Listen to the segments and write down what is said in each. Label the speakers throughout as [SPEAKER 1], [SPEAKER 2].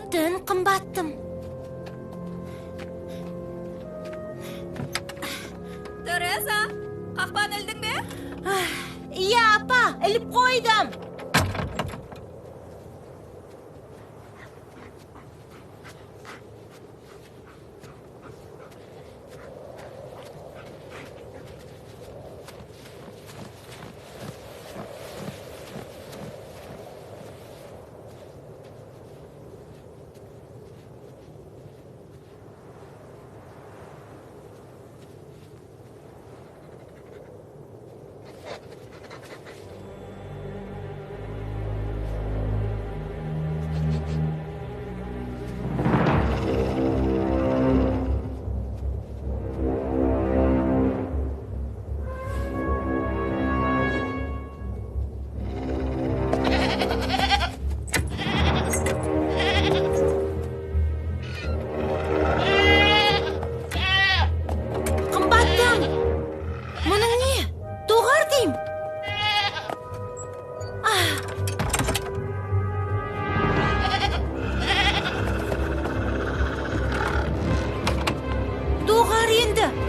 [SPEAKER 1] Бүтін қымбаттым.
[SPEAKER 2] Тереза, қақпаны ілдің бе?
[SPEAKER 1] Иә, апа, іліп қойдым.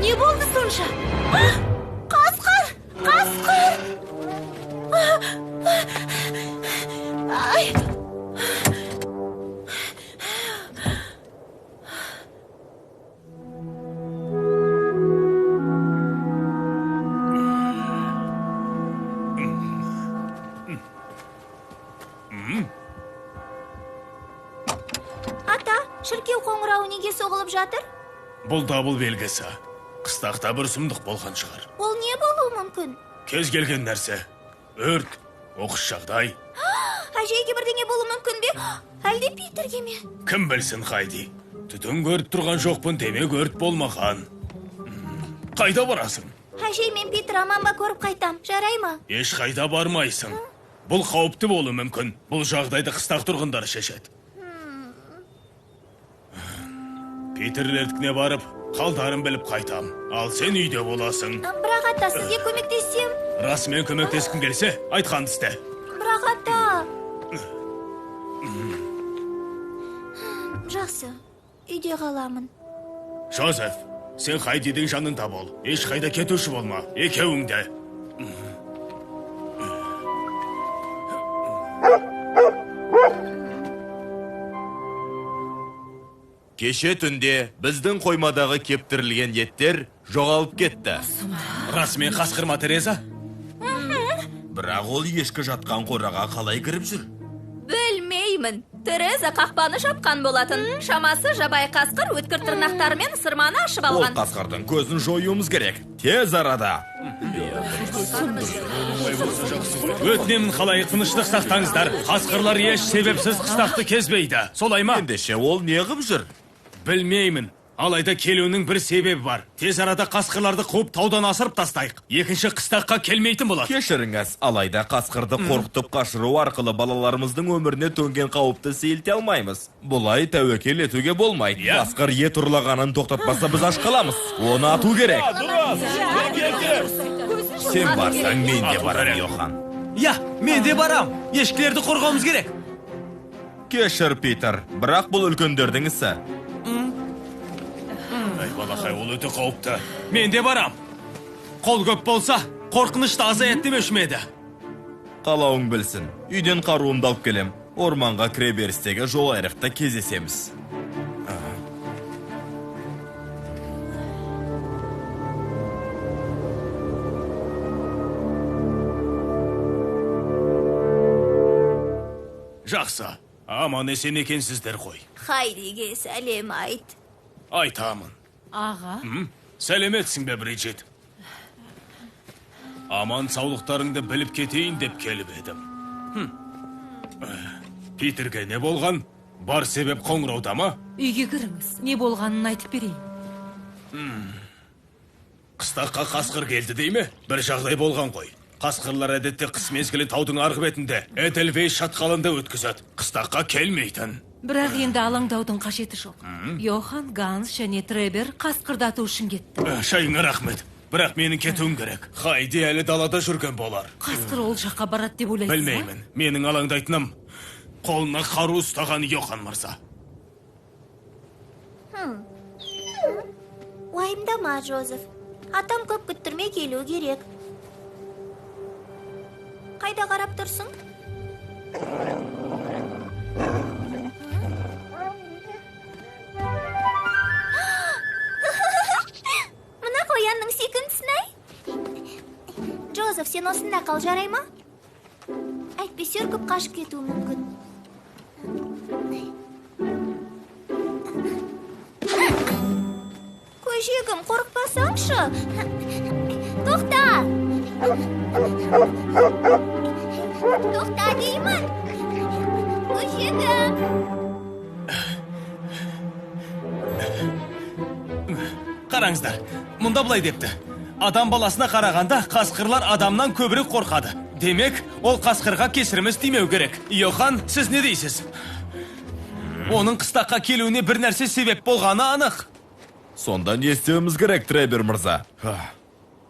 [SPEAKER 1] Не болды сонша? Қасқыр! Қасқыр! Ай! Ата, шіркеу қоңырауы неге соғылып жатыр?
[SPEAKER 3] Бұл дабыл белгісі. Қыстақта бір сұмдық болған шығар.
[SPEAKER 1] Ол не болуы мүмкін?
[SPEAKER 3] Кез келген нәрсе. Өрт, оқыс жағдай.
[SPEAKER 1] Әжейге бірдеңе болуы мүмкін бе? Әлде Питерге ме?
[SPEAKER 3] Кім білсін, Хайди. Түтін көріп тұрған жоқпын, демек өрт болмаған. Қайда барасың?
[SPEAKER 1] Әжей мен Питер аман ба көріп қайтам, жарай ма?
[SPEAKER 3] Еш қайда бармайсың. Бұл қауіпті болуы мүмкін. Бұл жағдайды қыстақ тұрғындары шешеді. Питерлердікіне барып, қалдарын біліп қайтам. Ал сен үйде боласың.
[SPEAKER 1] Бірақ ата, сізге көмектесем.
[SPEAKER 3] Расымен көмектескің келсе, айтқанды істе.
[SPEAKER 1] Бірақ ата. Жақсы, үйде қаламын.
[SPEAKER 3] Жозеф, сен Хайдидің жанында бол. Еш қайда кетуші болма, екеуіңде.
[SPEAKER 4] Кеше түнде біздің қоймадағы кептірілген еттер жоғалып кетті.
[SPEAKER 3] Расымен қасқырма, Тереза?
[SPEAKER 4] Бірақ ол ешкі жатқан қораға қалай кіріп жүр?
[SPEAKER 2] Білмеймін. Тереза қақпаны жапқан болатын. Шамасы жабай қасқыр өткір тырнақтарымен сырманы ашып
[SPEAKER 4] Ол
[SPEAKER 2] алған.
[SPEAKER 4] қасқырдың көзін жоюымыз керек. Тез арада.
[SPEAKER 3] Өтінемін, қалай тыныштық сақтаңыздар. Қасқырлар еш себепсіз қыстақты кезбейді. Солай ма?
[SPEAKER 4] Ендеше ол неғып жүр?
[SPEAKER 3] Білмеймін. Алайда келуінің бір себебі бар. Тез арада қасқырларды қуып таудан асырып тастайық. Екінші қыстаққа келмейтін болады.
[SPEAKER 4] Кешіріңіз, алайда қасқырды қорқытып қашыру арқылы балаларымыздың өміріне төнген қауіпті сейілте алмаймыз. Бұлай тәуекел етуге болмайды. Қасқыр ет ұрлағанын тоқтатпаса біз аш қаламыз. Оны ату керек. Сен барсаң, мен де барам, Йохан.
[SPEAKER 5] Я, мен де барам. Ешкілерді қорғауымыз керек.
[SPEAKER 4] Кешір, Питер, бірақ бұл үлкендердің ісі.
[SPEAKER 3] Ай, балақай, ол өте қауіпті. Мен де барам. Қол көп болса, қорқынышты азаят демеуші ме еді?
[SPEAKER 4] Қалауың білсін. Үйден қаруымды алып келем. Орманға кіре берістегі жол айрықта кездесеміз.
[SPEAKER 3] Жақсы. Аман есен екенсіздер ғой.
[SPEAKER 1] Хайдиге сәлем айт.
[SPEAKER 3] Айтамын.
[SPEAKER 2] Аға.
[SPEAKER 3] Сәлеметсің бе, Бриджит? Аман саулықтарыңды біліп кетейін деп келіп едім. Питерге не болған? Бар себеп қоңырауда ма?
[SPEAKER 6] Үйге кіріңіз, не болғанын айтып берейін.
[SPEAKER 3] Қыстаққа қасқыр келді дей ме? Бір жағдай болған ғой. Қасқырлар әдетте қыс мезгілі таудың арғы бетінде Эдельвейс шатқалында өткізеді. Қыстаққа келмейтін.
[SPEAKER 6] Бірақ енді алаңдаудың қажеті жоқ. Йохан, Ганс және Требер қасқырдату үшін кетті.
[SPEAKER 3] Шайыңа рахмет. Бірақ менің кетуім керек. Хайди әлі далада жүрген болар.
[SPEAKER 6] Қасқыр ол жаққа барады деп ойлайсыз ба?
[SPEAKER 3] Білмеймін. Менің алаңдайтыным қолына қару ұстаған Йохан мырза.
[SPEAKER 1] Уайымдама, Джозеф. Атам көп күттірмей келу керек. Қайда қарап тұрсың? Мына қоянның секіндісін-ай. Джозеф, сен осында қал, жарай ма? Әйтпесе үркіп қашып кетуі мүмкін. Көжегім, қорықпасаңшы. Тоқта! Тоқта деймін. Көжегім.
[SPEAKER 5] Қараңыздар, мұнда былай депті. Адам баласына қарағанда қасқырлар адамнан көбірек қорқады. Демек, ол қасқырға кесіріміз тимеу керек. Йохан, сіз не дейсіз? Оның қыстаққа келуіне бір нәрсе себеп болғаны анық.
[SPEAKER 4] Сонда не істеуіміз керек, Требер мырза?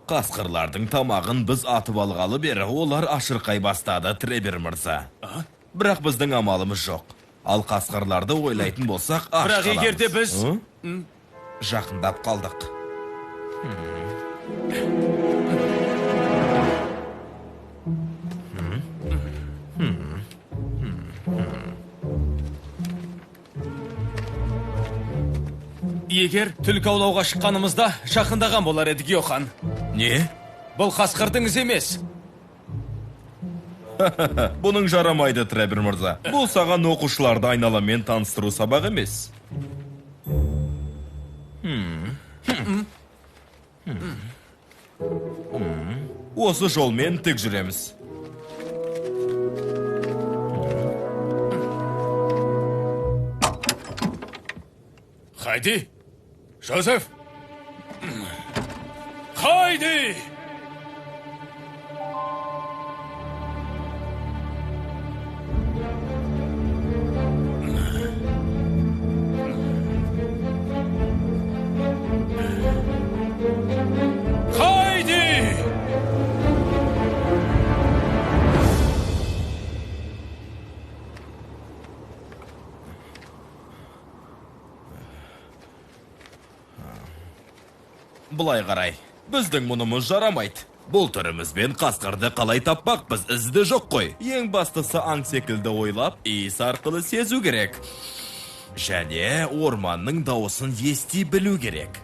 [SPEAKER 4] Қасқырлардың тамағын біз атып алғалы бері, олар ашырқай бастады, Требер мырза. Бірақ біздің амалымыз жоқ. Ал қасқырларды ойлайтын болсақ, аш
[SPEAKER 5] Бірақ
[SPEAKER 4] қаламыз.
[SPEAKER 5] егерде біз...
[SPEAKER 4] Жақындап қалдық.
[SPEAKER 5] Егер түлкі аулауға шыққанымызда жақындаған болар едік, Йохан.
[SPEAKER 4] Не?
[SPEAKER 5] Бұл қасқырдың ізі емес.
[SPEAKER 4] Бұның жарамайды, Требер мырза. Бұл саған оқушыларды айналамен таныстыру сабақ емес. Осы жолмен тік жүреміз.
[SPEAKER 3] Хайди! Жозеф! Хайди! Хайди!
[SPEAKER 4] Бұлай қарай, біздің мұнымыз жарамайды. Бұл түрімізбен қасқырды қалай таппақ, біз ізді жоқ қой. Ең бастысы аң секілді ойлап, иіс арқылы сезу керек. Және орманның дауысын ести білу керек.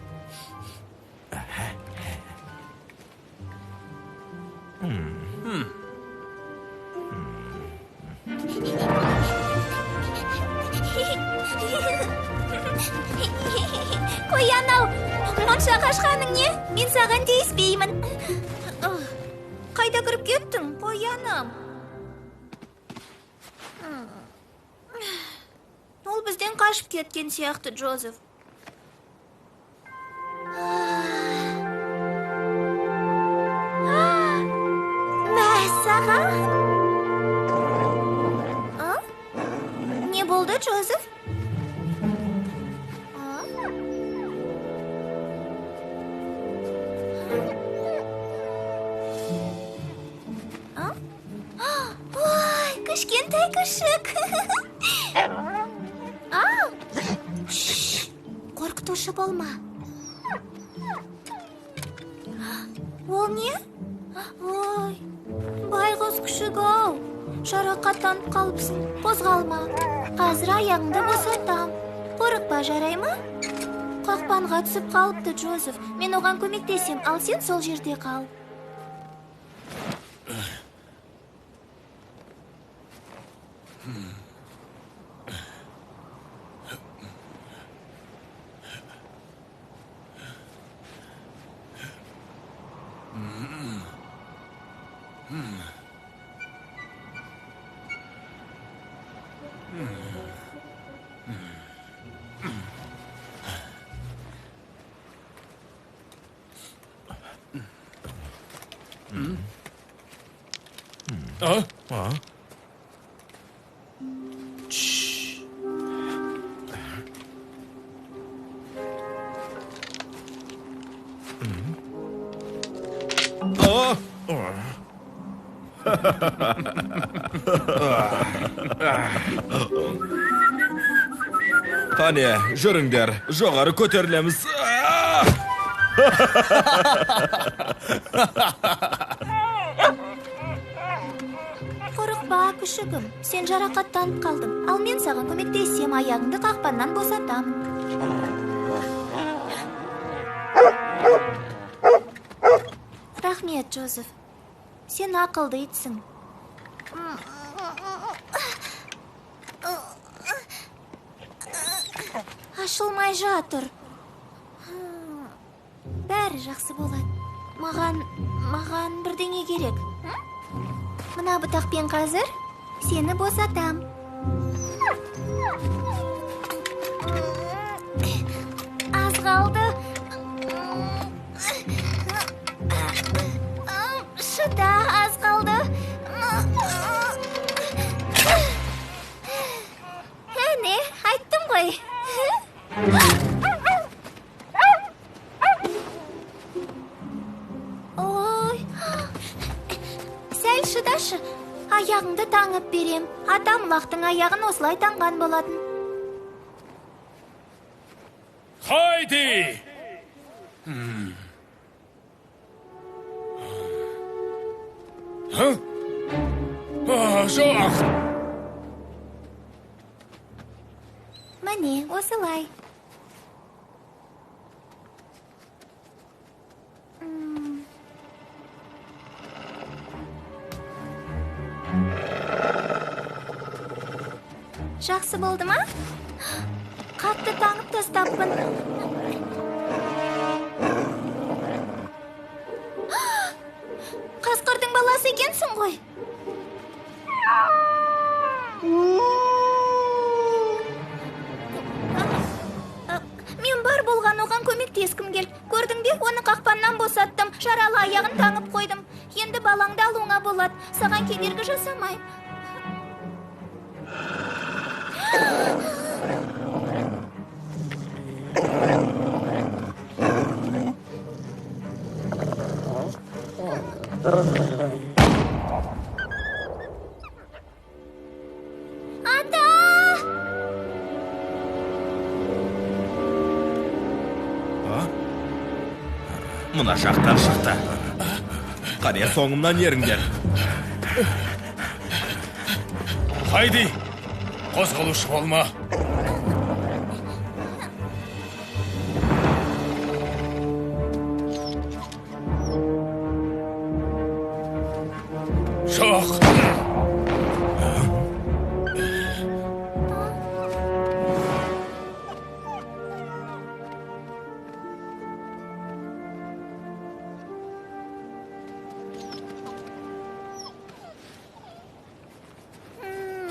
[SPEAKER 1] Қоян-ау, мұнша қашқаның не? Мен саған тиіспеймін. Қайда кіріп кеттің, қояным? Ол бізден қашып кеткен сияқты, Джозеф. Мәссаған? Не болды, Джозеф? Ой, кішкентай күшік. Қорқытушы болма. Ол не? Ой, байғұс күшік-ау. Жарақаттанып қалыпсың, қозғалма. Қазір аяғыңды босатам. Қорықпа, жарай ма? Қақпанға түсіп қалыпты, Джозеф. Мен оған көмектесем, ал сен сол жерде қал.
[SPEAKER 4] Қане, жүріңдер, жоғары көтерілеміз.
[SPEAKER 1] Қорықпа, күшігім. Сен жарақаттанып қалдың. Ал мен саған көмектесем, аяғыңды қақпаннан босатамын. Рахмет, Джозеф. Сен ақылды итсің. Ашылмай жатыр. Бәрі жақсы болады. Маған бірдеңе керек. Мына бұтақпен қазір сені босатам. Аз қалды. Шыда, аз қалды. Әне, айттым ғой. Ой, сәл шыдашы. Аяғыңды таңып берем. Атам лақтың аяғын осылай таңған болатын.
[SPEAKER 3] Хайди! Жоқ!
[SPEAKER 1] Міне, осылай. Жақсы болды ма? Қатты таңып тастаппын. Қасқырдың баласы екенсің ғой. Мен бар болған оған көмектескім келді. Көрдің бе, оны қақпаннан босаттым. Жаралы аяғын таңып қойдым. Енді балаңды алуыңа болады. Саған кедергі жасамай. Ата!
[SPEAKER 4] Мұна жақтан шықты. Қане, соңымнан еріңдер.
[SPEAKER 3] Хайди! Қозғалушы болма. Жоқ!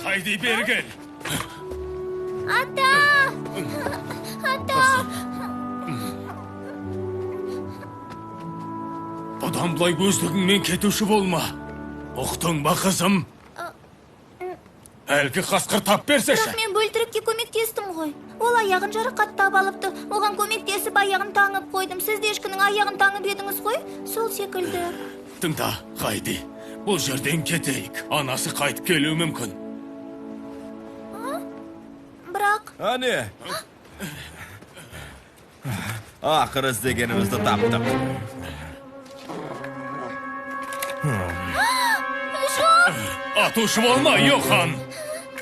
[SPEAKER 3] Хайди, бері кел.
[SPEAKER 1] Ата! Ата!
[SPEAKER 3] Бұдан бұлай өздігіңмен кетуші болма. Ұқтың ба, қызым? Әлгі қасқыр тап берсеші.
[SPEAKER 1] Бірақ мен бөлтірікке көмектестім ғой. Ол аяғын жарақаттап алыпты. Оған көмектесіп аяғын таңып қойдым. Сіз де ешкінің аяғын таңып едіңіз ғой? Сол секілді.
[SPEAKER 3] Тыңда, Хайди. Бұл жерден кетейік. Анасы қайтып келуі мүмкін.
[SPEAKER 1] Бірақ...
[SPEAKER 4] Әне! Ақыр іздегенімізді таптық.
[SPEAKER 3] Атушы болма, Йохан!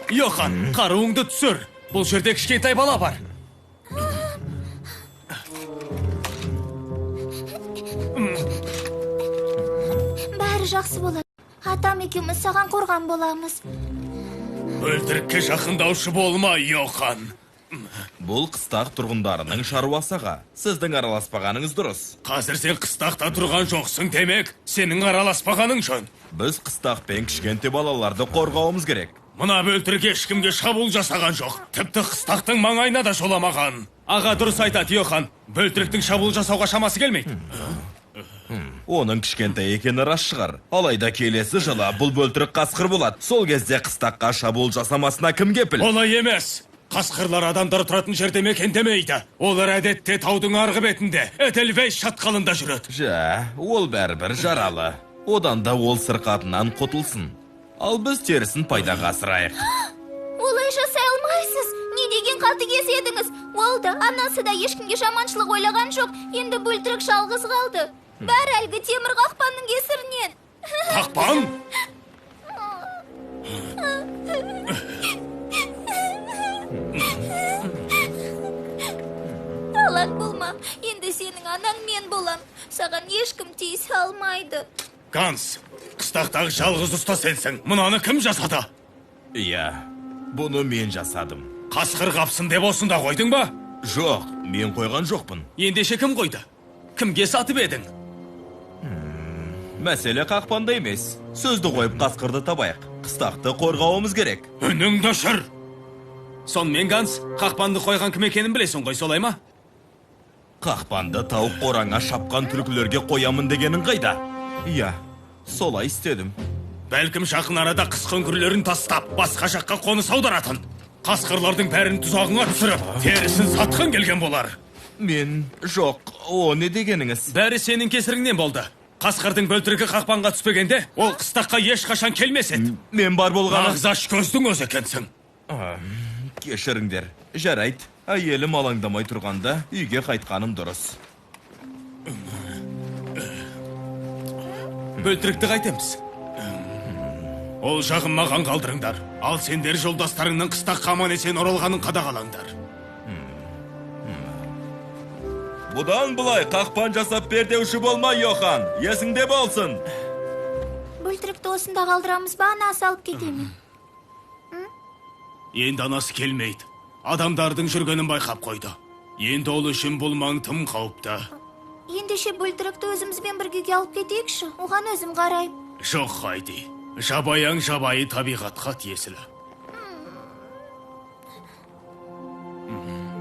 [SPEAKER 3] Йохан, қаруыңды түсір. Бұл жерде кішкентай бала бар.
[SPEAKER 1] Бәрі жақсы болады. Атам екеуміз саған қорған боламыз.
[SPEAKER 3] Өлтірікке жақындаушы болма, Йохан.
[SPEAKER 4] Бұл қыстақ тұрғындарының шаруасыға. Сіздің араласпағаныңыз дұрыс.
[SPEAKER 3] Қазір сен қыстақта тұрған жоқсың демек, сенің араласпағаның жөн.
[SPEAKER 4] Біз қыстақпен кішкенте балаларды қорғауымыз керек.
[SPEAKER 3] Мына бөлтірік ешкімге шабуыл жасаған жоқ. Тіпті қыстақтың маңайына да жоламаған. Аға дұрыс айтады, Йохан. Бөлтіріктің шабуыл жасауға шамасы келмейді.
[SPEAKER 4] Оның кішкентай екені рас шығар. Алайда келесі жылы бұл бөлтірік қасқыр болады. Сол кезде қыстаққа шабуыл жасамасына кім кепіл?
[SPEAKER 3] Олай емес. Қасқырлар адамдар тұратын жерде мекендемейді. Олар әдетте таудың арғы бетінде, Эдельвейс шатқалында жүреді.
[SPEAKER 4] Ол бәрібір жаралы. Одан да ол сырқатынан құтылсын. Ал біз терісін пайдаға асырайық.
[SPEAKER 1] Олай жасай алмайсыз. Не деген қатыгез едіңіз. Ол да, анасы да ешкімге жаманшылық ойлаған жоқ. Енді бөлтірік жалғыз қалды. Бәрі әлгі темір қақпанның кесірінен.
[SPEAKER 3] Қақпан?
[SPEAKER 1] Алаң болма, енді сенің анаң мен болам. Саған ешкім тиісе алмайды.
[SPEAKER 3] Ганс, қыстақтағы жалғыз ұста сенсің. Мұнаны кім жасады?
[SPEAKER 4] Иә, бұны мен жасадым.
[SPEAKER 3] Қасқыр қапсын деп осында қойдың ба?
[SPEAKER 4] Жоқ, мен қойған жоқпын.
[SPEAKER 3] Ендеше кім қойды? Кімге сатып едің?
[SPEAKER 4] Мәселе қақпанда емес. Сөзді қойып қасқырды табайық. Қыстақты қорғауымыз керек.
[SPEAKER 3] Үніңді шыр! Сонымен Ганс, қақпанды қойған кім екенін білесің ғой, солай ма?
[SPEAKER 4] Қақпанды тауып қораңа шапқан түлкілерге қоямын дегенің қайда? Иә, солай істедім.
[SPEAKER 3] Бәлкім жақын арада қысқы үңгірлерін тастап, басқа жаққа қоныс аударатын. Қасқырлардың бәрін тұзағыңа түсіріп, терісін сатқын келген болар.
[SPEAKER 4] Мен, жоқ, о не дегеніңіз?
[SPEAKER 3] Бәрі сенің кесіріңнен болды. Қасқырдың бөлтірігі қақпанға түспегенде, ол қыстаққа ешқашан келмес еді.
[SPEAKER 4] Мен бар болғаны...
[SPEAKER 3] Ағзаш көздің өзі екенсің.
[SPEAKER 4] Кешіріңдер, жарайды. Әйелім алаңдамай тұрғанда үйге қайтқаным дұрыс.
[SPEAKER 3] Бөлтірікті қайтеміз. Ол жағын маған қалдырыңдар. Ал сендер жолдастарыңның қыстаққа аман есен оралғанын қадағалаңдар.
[SPEAKER 4] Бұдан бұлай қақпан жасап бердеуші болма, Йохан. Есіңде болсын.
[SPEAKER 1] Бөлтірікті осында қалдырамыз ба, анасы алып кетемін.
[SPEAKER 3] Енді анасы келмейді. Адамдардың жүргенін байқап қойды. Енді ол үшін бұл маң тым қауіпті.
[SPEAKER 1] Ендеше бөлтірікті өзімізбен бірге алып кетейікші. Оған өзім қарайым.
[SPEAKER 3] Жоқ, Хайди. Жабаяң жабайы табиғатқа тиесілі.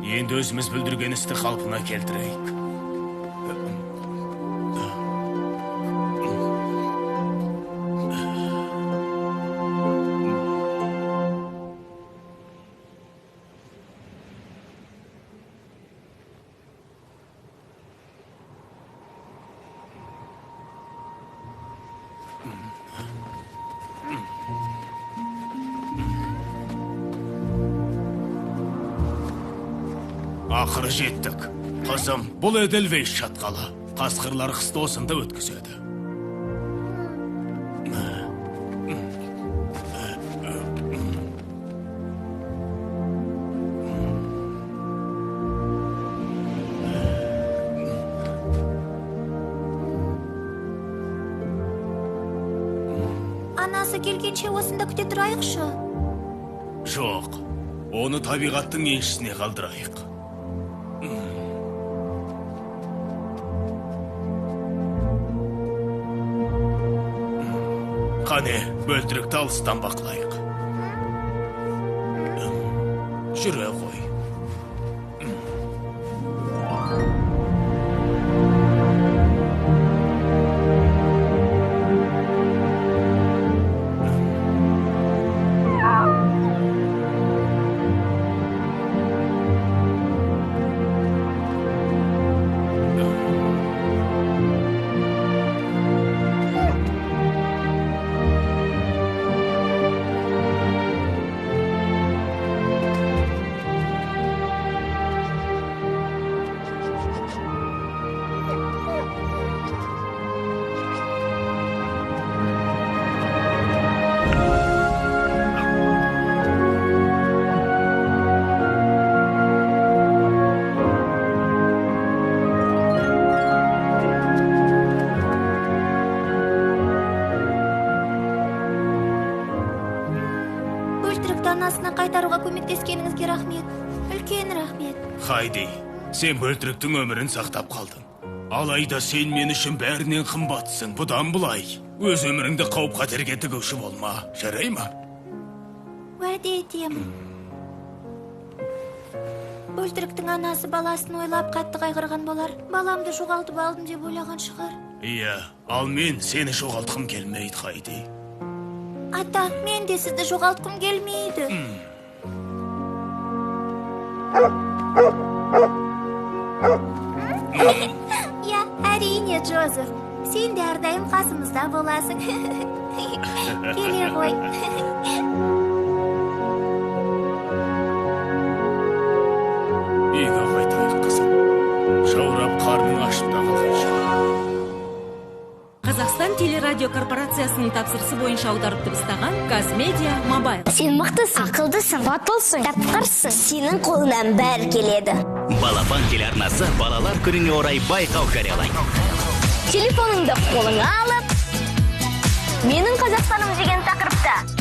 [SPEAKER 3] Енді өзіміз бүлдірген істі қалпына келтірейік. Ақыры жеттік. Қызым, бұл Эдельвейс шатқалы. Қасқырлар қысты осында өткізеді.
[SPEAKER 1] Анасы келгенше осында күте тұрайықшы.
[SPEAKER 3] Жоқ, оны табиғаттың еншісіне қалдырайық. Қане, бөлтірікті алыстан бақылайық. Жүре ғой.
[SPEAKER 1] Анасына қайтаруға көмектескеніңізге рахмет. Үлкен рахмет.
[SPEAKER 3] Хайди, сен бөлтіріктің өмірін сақтап қалдың. Алайда сен мен үшін бәрінен қымбатсың. Бұдан бұлай өз өміріңді қауіп қатерге тігуші болма. Жарай ма?
[SPEAKER 1] Уәде етемін. Бөлтіріктің анасы баласын ойлап қатты қайғырған болар. Баламды жоғалтып алдым деп ойлаған шығар.
[SPEAKER 3] Иә, ал мен сені жоғалтқым келмейді, Хайди.
[SPEAKER 1] Ата, мен де сізді жоғалтқым келмейді. Я, әрине, Джозеф. Сен де әрдайым қасымызда боласың. Келе ғой.
[SPEAKER 6] Қазақстан телерадио корпорациясының тапсырысы бойынша аударып дыбыстаған Казмедиа Мобайл.
[SPEAKER 7] Сен мықтысың, ақылдысың, батылсың, тапқырсың. Сенің қолыңнан бәрі келеді.
[SPEAKER 8] Балапан телеарнасы балалар күніне орай байқау жариялайды.
[SPEAKER 7] Телефоныңды қолыңа алып, менің Қазақстаным деген тақырыпта